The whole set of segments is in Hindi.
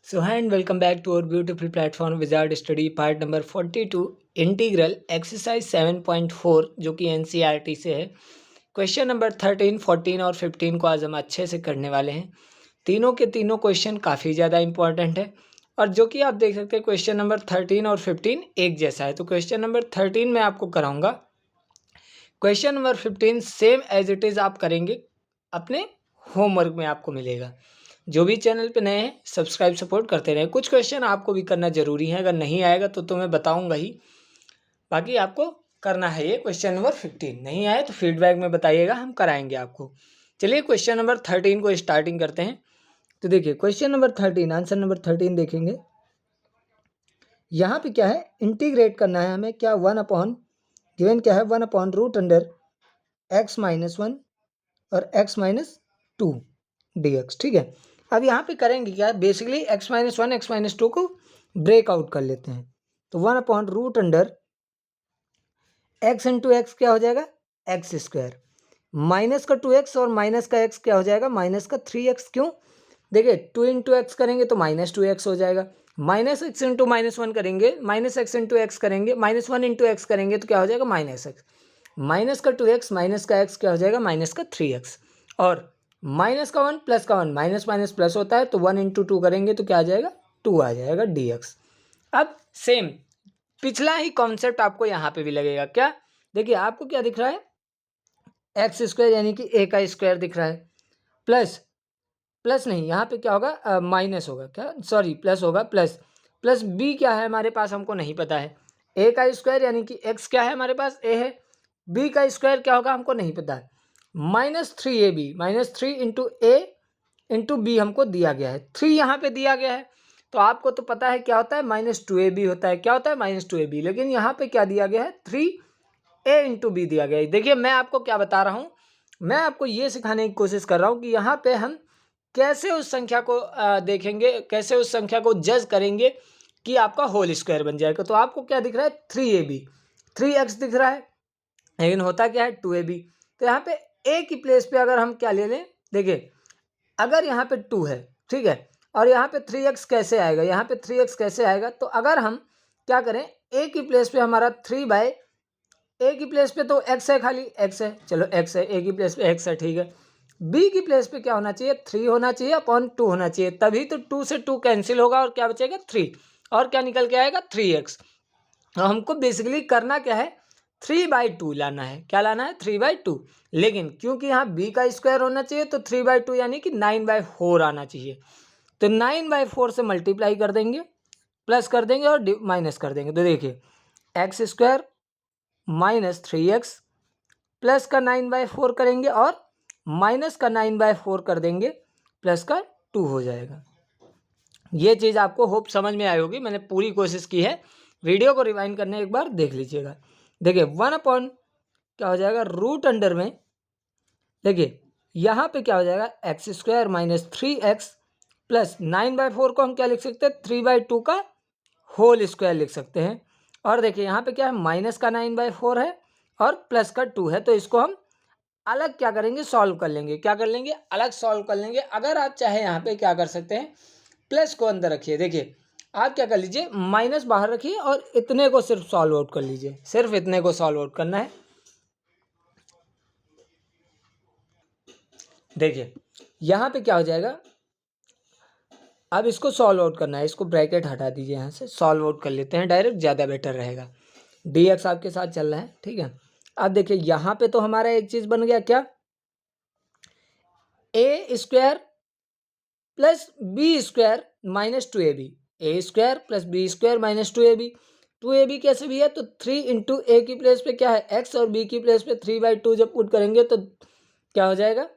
So hi and welcome back to our beautiful platform Wizard Study part number 42 integral exercise 7.4 जो कि एनसीईआरटी से है। क्वेश्चन नंबर 13, 14 और 15 को आज हम अच्छे से करने वाले हैं। तीनों के तीनों क्वेश्चन काफ़ी ज़्यादा इंपॉर्टेंट है और जो कि आप देख सकते हैं क्वेश्चन नंबर 13 और 15 एक जैसा है। तो क्वेश्चन नंबर 13 में आपको कराऊंगा, question number 15 same as it is आप करेंगे, अपने होमवर्क में आपको मिलेगा। जो भी चैनल पे नए हैं सब्सक्राइब सपोर्ट करते रहें। कुछ क्वेश्चन आपको भी करना जरूरी है, अगर नहीं आएगा तो मैं बताऊंगा ही, बाकी आपको करना है। ये क्वेश्चन नंबर 15 नहीं आए तो फीडबैक में बताइएगा, हम कराएंगे आपको। चलिए क्वेश्चन नंबर 13 को स्टार्टिंग करते हैं। तो देखिए क्वेश्चन नंबर 13, आंसर नंबर 13 देखेंगे। यहाँ पे क्या है, इंटीग्रेट करना है हमें। क्या 1 गिवन क्या है, 1/√अंडर x-1 और x-2 dx। ठीक है, अब यहाँ पे करेंगे क्या, बेसिकली x-1 x-2 को ब्रेक आउट कर लेते हैं। तो 1/√अंडर x इंटू एक्स क्या हो जाएगा, x², माइनस का 2x और माइनस का x क्या हो जाएगा, माइनस का 3x। क्यों, देखिए 2 इंटू एक्स करेंगे तो -2x हो जाएगा, माइनस एक्स इंटू -1 करेंगे, माइनस एक्स इंटू एक्स करेंगे, -1 इंटू एक्स करेंगे तो क्या हो जाएगा, -x, माइनस का 2x माइनस का x क्या हो जाएगा, माइनस का 3x, और माइनस का 1 प्लस का 1, माइनस माइनस प्लस होता है तो 1 इंटू 2 करेंगे तो क्या आ जाएगा, 2 आ जाएगा dx। अब सेम पिछला ही कॉन्सेप्ट आपको यहाँ पे भी लगेगा। क्या, देखिए आपको क्या दिख रहा है, x² यानी कि a का स्क्वायर दिख रहा है, प्लस नहीं, यहाँ पे क्या होगा, माइनस होगा, क्या सॉरी प्लस होगा, प्लस b क्या है हमारे पास हमको नहीं पता है। a का स्क्वायर यानी कि x क्या है हमारे पास, a है, b का स्क्वायर क्या होगा हमको नहीं पता है। -3ab, -3 इंटू ए इंटू बी हमको दिया गया है, 3 यहाँ पे दिया गया है। तो आपको तो पता है क्या होता है, -2ab होता है। क्या होता है, -2ab, लेकिन यहाँ पे क्या दिया गया है, 3a इंटू बी दिया गया है। देखिए मैं आपको क्या बता रहा हूँ, मैं आपको ये सिखाने की कोशिश कर रहा हूँ कि यहाँ पे हम कैसे उस संख्या को देखेंगे, कैसे उस संख्या को जज करेंगे कि आपका होल स्क्वायर बन जाएगा। तो आपको क्या दिख रहा है, 3ab, 3x दिख रहा है, लेकिन होता क्या है 2ab। तो यहाँ पे a की प्लेस पे अगर हम क्या ले लें, देखिए अगर यहाँ पे 2 है, ठीक है, और यहाँ पे 3x कैसे आएगा, यहाँ पे 3x कैसे आएगा, तो अगर हम क्या करें, a की प्लेस पे हमारा 3 a की प्लेस पे तो x है, खाली x है, चलो x है, a की प्लेस पे x है, ठीक है। b की प्लेस पे क्या होना चाहिए, 3 होना चाहिए अपॉन 2 होना चाहिए, तभी तो 2 से 2 कैंसिल होगा और क्या बचेगा, 3, और क्या निकल के आएगा, 3x। तो हमको बेसिकली करना क्या है, 3/2 लाना है। क्या लाना है, 3/2, लेकिन क्योंकि यहाँ b का स्क्वायर होना चाहिए तो 3/2 यानी कि 9/4 आना चाहिए। तो 9/4 से मल्टीप्लाई कर देंगे, प्लस कर देंगे और माइनस कर देंगे। तो देखिए x² माइनस 3x प्लस का 9/4 करेंगे और माइनस का 9/4 कर देंगे, प्लस का 2 हो जाएगा। ये चीज़ आपको होप समझ में आई होगी, मैंने पूरी कोशिश की है। वीडियो को रिवाइंड करने एक बार देख लीजिएगा। देखिए 1 क्या हो जाएगा, रूट अंडर में, देखिए यहाँ पे क्या हो जाएगा, x² माइनस 3x प्लस 9/4 को हम क्या लिख सकते हैं, 3/2 का होल स्क्वायर लिख सकते हैं। और देखिए यहाँ पे क्या है, माइनस का 9/4 है और प्लस का 2 है, तो इसको हम अलग क्या करेंगे, सॉल्व कर लेंगे। क्या कर लेंगे, अलग सॉल्व कर लेंगे। अगर आप चाहे यहाँ पे क्या कर सकते हैं, प्लस को अंदर रखिए। देखिए आप क्या कर लीजिए, माइनस बाहर रखिए और इतने को सिर्फ सॉल्व आउट कर लीजिए, सिर्फ इतने को सॉल्व आउट करना है। देखिए यहाँ पे क्या हो जाएगा, अब इसको सॉल्व आउट करना है, इसको ब्रैकेट हटा दीजिए, यहाँ से सॉल्व आउट कर लेते हैं डायरेक्ट, ज़्यादा बेटर रहेगा। dx आपके साथ चल रहा है, ठीक है। अब देखिए यहाँ पे तो हमारा एक चीज़ बन गया, क्या, a² plus b² minus 2ab, a² plus b² minus 2ab। 2ab कैसे भी है, तो 3 इंटू ए की प्लेस पे क्या है, x, और b की प्लेस पे 3/2 जब पुट करेंगे तो क्या हो जाएगा,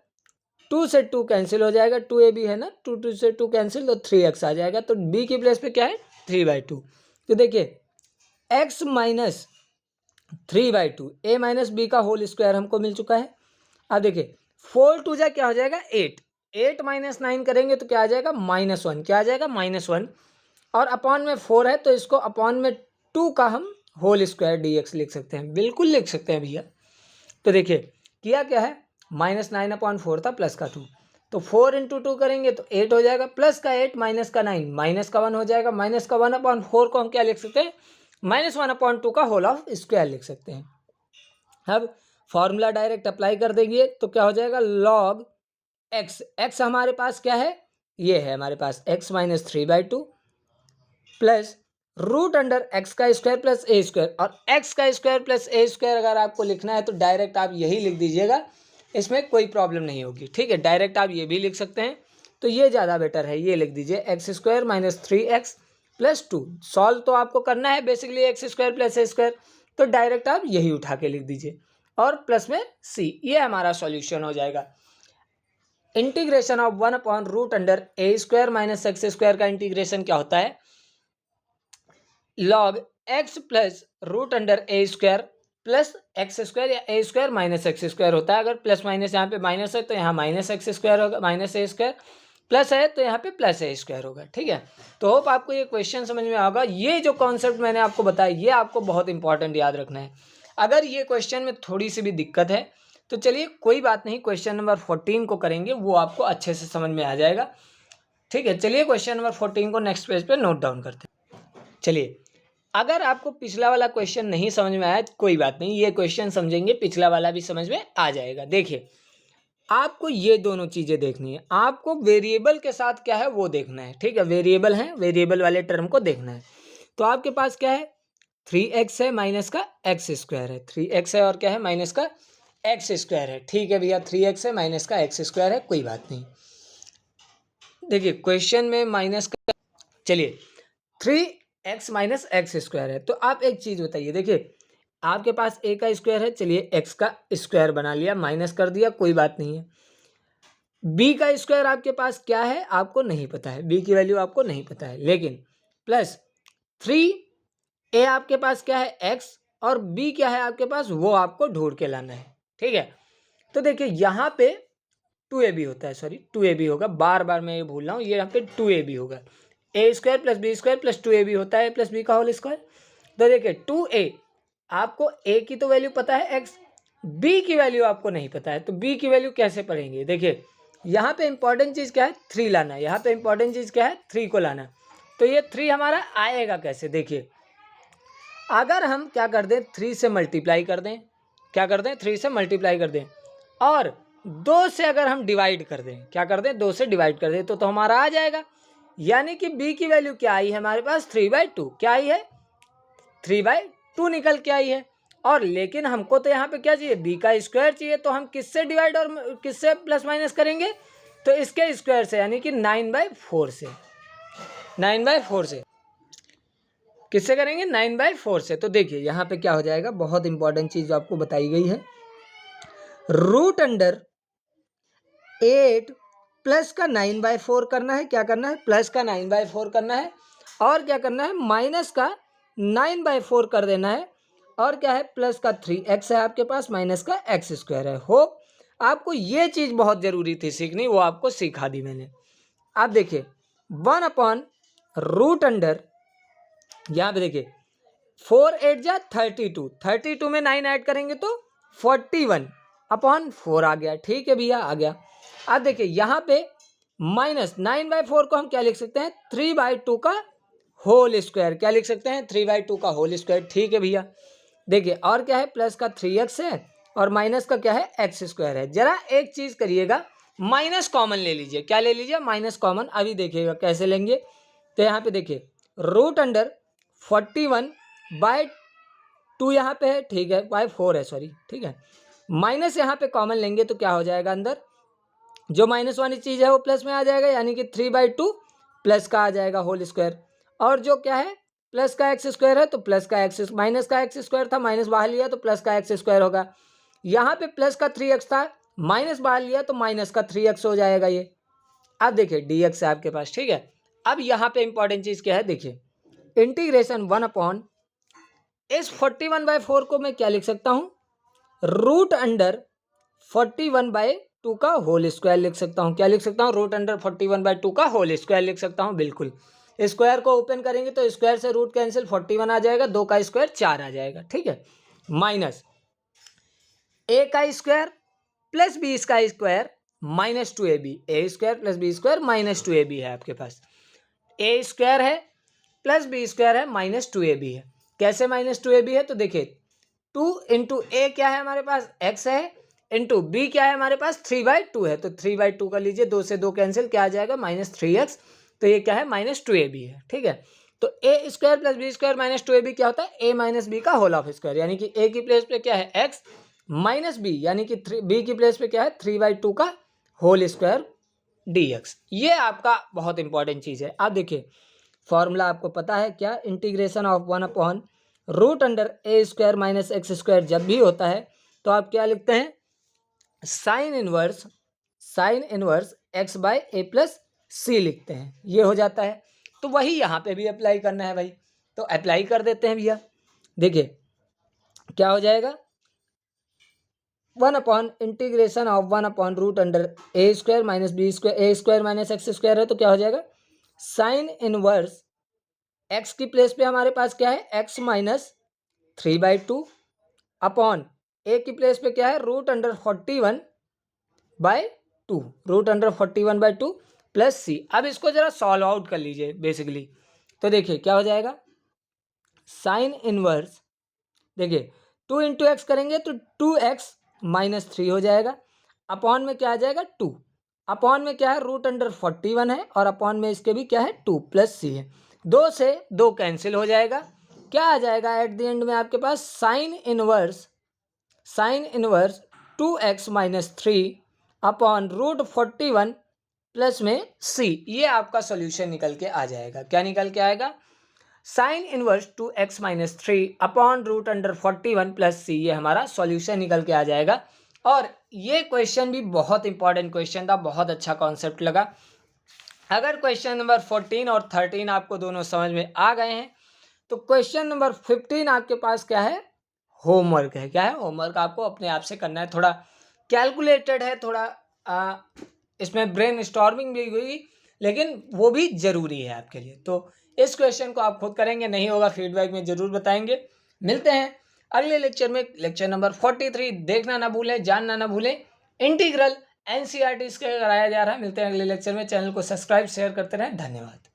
2 से 2 कैंसिल हो जाएगा, 2ab है ना, 2 से 2 कैंसिल तो 3x आ जाएगा। तो b की प्लेस पे क्या है, 3/2। तो देखिए x minus 3/2, a minus B का होल स्क्वायर हमको मिल चुका है। अब देखिए 4 2 जा क्या हो जाएगा, 8, 8 माइनस 9 करेंगे तो क्या आ जाएगा, -1, क्या आ जाएगा, -1, और अपॉन में 4 है तो इसको अपॉन में 2 का हम होल स्क्वायर dx लिख सकते हैं, बिल्कुल लिख सकते हैं भैया। तो देखिए किया क्या है, -9/4 था प्लस का 2, तो 4 इंटू 2 करेंगे तो 8 हो जाएगा, प्लस का 8 माइनस का 9 माइनस का 1 हो जाएगा। माइनस का 1/4 को हम क्या लिख सकते हैं, -1/2 का होल ऑफ स्क्वायर लिख सकते हैं। अब फॉर्मूला डायरेक्ट अप्लाई कर देंगे तो क्या हो जाएगा, log x, x हमारे पास क्या है, ये है हमारे पास x minus 3/2 plus root under x का स्क्वायर प्लस ए स्क्वायर। और एक्स का स्क्वायर प्लस ए स्क्वायर अगर आपको लिखना है तो डायरेक्ट आप यही लिख दीजिएगा, इसमें कोई प्रॉब्लम नहीं होगी, ठीक है। डायरेक्ट आप ये भी लिख सकते हैं, तो ये ज़्यादा बेटर है, ये लिख दीजिए x square minus 3x plus 2। Solve तो आपको करना है basically x square plus a square, तो डायरेक्ट आप यही उठा के लिख दीजिए और प्लस में c, ये हमारा सॉल्यूशन हो जाएगा। इंटीग्रेशन ऑफ 1/रूट under A square minus X square का इंटीग्रेशन क्या होता है, log x plus root under A square plus X square या A square minus X square होता है। अगर प्लस माइनस यहाँ पे माइनस है तो यहाँ माइनस एक्स स्क्वायर होगा, माइनस ए स्क्वायर, प्लस है तो यहाँ पे प्लस ए स्क्वायर होगा, ठीक है। तो होप आपको ये क्वेश्चन समझ में आएगा। ये जो कॉन्सेप्ट मैंने आपको बताया ये आपको बहुत इंपॉर्टेंट याद रखना है। अगर ये क्वेश्चन में थोड़ी सी भी दिक्कत है तो चलिए कोई बात नहीं, क्वेश्चन नंबर 14 को करेंगे, वो आपको अच्छे से समझ में आ जाएगा, ठीक है। चलिए क्वेश्चन नंबर 14 को नेक्स्ट पेज पे नोट डाउन करते हैं। चलिए, अगर आपको पिछला वाला क्वेश्चन नहीं समझ में आया तो कोई बात नहीं, ये क्वेश्चन समझेंगे पिछला वाला भी समझ में आ जाएगा। देखिए, आपको ये दोनों चीज़ें देखनी है, आपको वेरिएबल के साथ क्या है वो देखना है, ठीक है। वेरिएबल है, वेरिएबल वाले टर्म को देखना है। तो आपके पास क्या है, 3x है माइनस का एक्स स्क्वायर है, 3x है और क्या है माइनस का एक्स स्क्वायर है, ठीक है भैया। 3x है माइनस का एक्स स्क्वायर है, कोई बात नहीं। देखिए क्वेश्चन में माइनस का, चलिए 3x माइनस एक्स स्क्वायर है, तो आप एक चीज़ बताइए। देखिए आपके पास a का स्क्वायर है, चलिए x का स्क्वायर बना लिया, माइनस कर दिया, कोई बात नहीं है। b का स्क्वायर आपके पास क्या है आपको नहीं पता है, b की वैल्यू आपको नहीं पता है, लेकिन प्लस 3a आपके पास क्या है x और b क्या है आपके पास, वो आपको ढूंढ के लाना है, ठीक है। तो देखिए यहाँ पे 2ab होता है, सॉरी 2ab होगा, बार बार मैं ये भूल रहा हूँ, ये यहाँ पे 2ab होगा। A square plus B square plus 2ab होता है प्लस बी का होल स्क्वायर। तो देखिए 2a, आपको a की तो वैल्यू पता है x, b की वैल्यू आपको नहीं पता है, तो b की वैल्यू कैसे पढ़ेंगे। देखिए यहाँ पे इंपॉर्टेंट चीज़ क्या है, 3 लाना है, यहाँ पे इंपॉर्टेंट चीज़ क्या है, 3 को लाना। तो ये 3 हमारा आएगा कैसे, देखिए अगर हम क्या कर दें, 3 से मल्टीप्लाई कर दें, क्या कर दें 3 से मल्टीप्लाई कर दें और 2 से अगर हम डिवाइड कर दें, क्या कर दें 2 से डिवाइड कर दें, तो हमारा आ जाएगा। यानी कि b की वैल्यू क्या आई है हमारे पास, 3/2, क्या आई है 3/2 निकल के आई है। और लेकिन हमको तो यहाँ पे क्या चाहिए, b का स्क्वायर चाहिए, तो हम किससे डिवाइड और किससे प्लस माइनस करेंगे, तो इसके स्क्वायर से, यानी कि 9/4 से, 9/4 से किससे करेंगे, 9/4 से। तो देखिए यहाँ पे क्या हो जाएगा, बहुत इंपॉर्टेंट चीज़ आपको बताई गई है, रूट अंडर 8 प्लस का 9/4 करना है, क्या करना है प्लस का 9/4 करना है, और क्या करना है माइनस का 9/4 कर देना है, और क्या है प्लस का 3x है आपके पास, माइनस का एक्स स्क्वायर है। होप आपको ये चीज़ बहुत ज़रूरी थी सीखनी, वो आपको सिखा दी मैंने। आप देखिए 1/रूट अंडर, यहाँ पे देखिए 4 8 जा 32, 32 में 9 ऐड करेंगे तो 41/4 आ गया, ठीक है भैया आ गया। अब देखिए यहाँ पे माइनस 9/4 को हम क्या लिख सकते हैं, 3/2 का होल स्क्वायर, क्या लिख सकते हैं 3/2 का होल स्क्वायर, ठीक है भैया। देखिए और क्या है, प्लस का 3x है और माइनस का क्या है एक्स स्क्वायर है। जरा एक चीज़ करिएगा, माइनस कॉमन ले लीजिए, क्या ले लीजिए माइनस कॉमन, अभी देखिएगा कैसे लेंगे। तो यहाँ पे देखिए रूट अंडर 41/2 यहाँ पे है, ठीक है, /4 है सॉरी, ठीक है। माइनस यहाँ पे कॉमन लेंगे तो क्या हो जाएगा, अंदर जो माइनस वाली चीज़ है वो प्लस में आ जाएगा, यानी कि 3/2 प्लस का आ जाएगा होल स्क्वायर, और जो क्या है प्लस का एक्स स्क्वायर है तो प्लस का एक्स, माइनस का एक्स स्क्वायर था माइनस बाहर लिया तो प्लस का एक्स स्क्वायर होगा। यहाँ पे प्लस का 3x था, माइनस बाहर लिया तो माइनस का 3x हो जाएगा ये। अब देखिए dx है आपके पास, ठीक है। अब यहाँ पे इंपॉर्टेंट चीज़ क्या है, देखिए इंटीग्रेशन 1 इस 41/4 को मैं क्या लिख सकता हूँ, रूट अंडर 41/2 का होल स्क्वायर लिख सकता हूँ, क्या लिख सकता हूँ रूट अंडर 41/2 का होल स्क्वायर लिख सकता हूँ, बिल्कुल। स्क्वायर को ओपन करेंगे तो स्क्वायर से रूट कैंसिल, 41 आ जाएगा, 2 का स्क्वायर 4 आ जाएगा, ठीक है। माइनस a का स्क्वायर प्लस b का square minus 2ab, A square plus B square minus 2ab है आपके पास, ए स्क्वायर है प्लस बी स्क्वायर है माइनस 2ab है। कैसे माइनस 2ab है, तो देखिए 2 इंटू ए क्या है हमारे पास x है, इंटू बी क्या है हमारे पास 3/2 है, तो 3/2 कर लीजिए, 2 से 2 कैंसिल, क्या आ जाएगा -3x, तो ये क्या है -2ab है। ठीक है, तो A square plus B square minus 2ab क्या होता है, ए माइनस बी का होल ऑफ स्क्वायर, यानी कि ए की प्लेस पे क्या है x माइनस बी, यानी कि बी की प्लेस पे क्या है 3/2 का होल स्क्वायर dx। ये आपका बहुत इंपॉर्टेंट चीज़ है। आप देखिए फॉर्मूला आपको पता है क्या, इंटीग्रेशन ऑफ 1/√अंडर A square minus X square जब भी होता है तो आप क्या लिखते हैं, sine inverse X by A plus C लिखते हैं, ये हो जाता है। तो वही यहाँ पे भी अप्लाई करना है भाई, तो अप्लाई कर देते हैं भैया। देखिए क्या हो जाएगा, 1/इंटीग्रेशन ऑफ 1/√अंडर A square minus B square, A square minus X square है तो क्या हो जाएगा, साइन इनवर्स एक्स की प्लेस पे हमारे पास क्या है x माइनस 3/2 अपॉन ए की प्लेस पे क्या है √41/2 प्लस सी। अब इसको जरा सॉल्व आउट कर लीजिए बेसिकली, तो देखिए क्या हो जाएगा, साइन इनवर्स, देखिए 2 इंटू एक्स करेंगे तो 2x माइनस 3 हो जाएगा, अपॉन में क्या आ जाएगा 2, अपॉन में क्या है √41 है और अपॉन में इसके भी क्या है 2 प्लस सी है, 2 से 2 कैंसिल हो जाएगा, क्या आ जाएगा एट द एंड में आपके पास sine inverse 2x minus 3 upon √41 plus में सी। ये आपका सॉल्यूशन निकल के आ जाएगा। क्या निकल के आएगा, sine inverse 2x minus 3 upon √41 plus C, ये हमारा सॉल्यूशन निकल के आ जाएगा। और ये क्वेश्चन भी बहुत इंपॉर्टेंट क्वेश्चन था, बहुत अच्छा कॉन्सेप्ट लगा। अगर क्वेश्चन नंबर 14 और 13 आपको दोनों समझ में आ गए हैं तो क्वेश्चन नंबर 15 आपके पास क्या है, होमवर्क है। क्या है, होमवर्क आपको अपने आप से करना है, थोड़ा कैलकुलेटेड है, थोड़ा इसमें ब्रेन स्टॉर्मिंग भी हुई, लेकिन वो भी ज़रूरी है आपके लिए। तो इस क्वेश्चन को आप खुद करेंगे, नहीं होगा फीडबैक में ज़रूर बताएंगे। मिलते हैं अगले लेक्चर में, लेक्चर नंबर 43। देखना ना भूलें, जानना ना भूलें, इंटीग्रल एनसीईआरटी इसका कराया जा रहा है। मिलते हैं अगले लेक्चर में, चैनल को सब्सक्राइब शेयर करते रहें, धन्यवाद।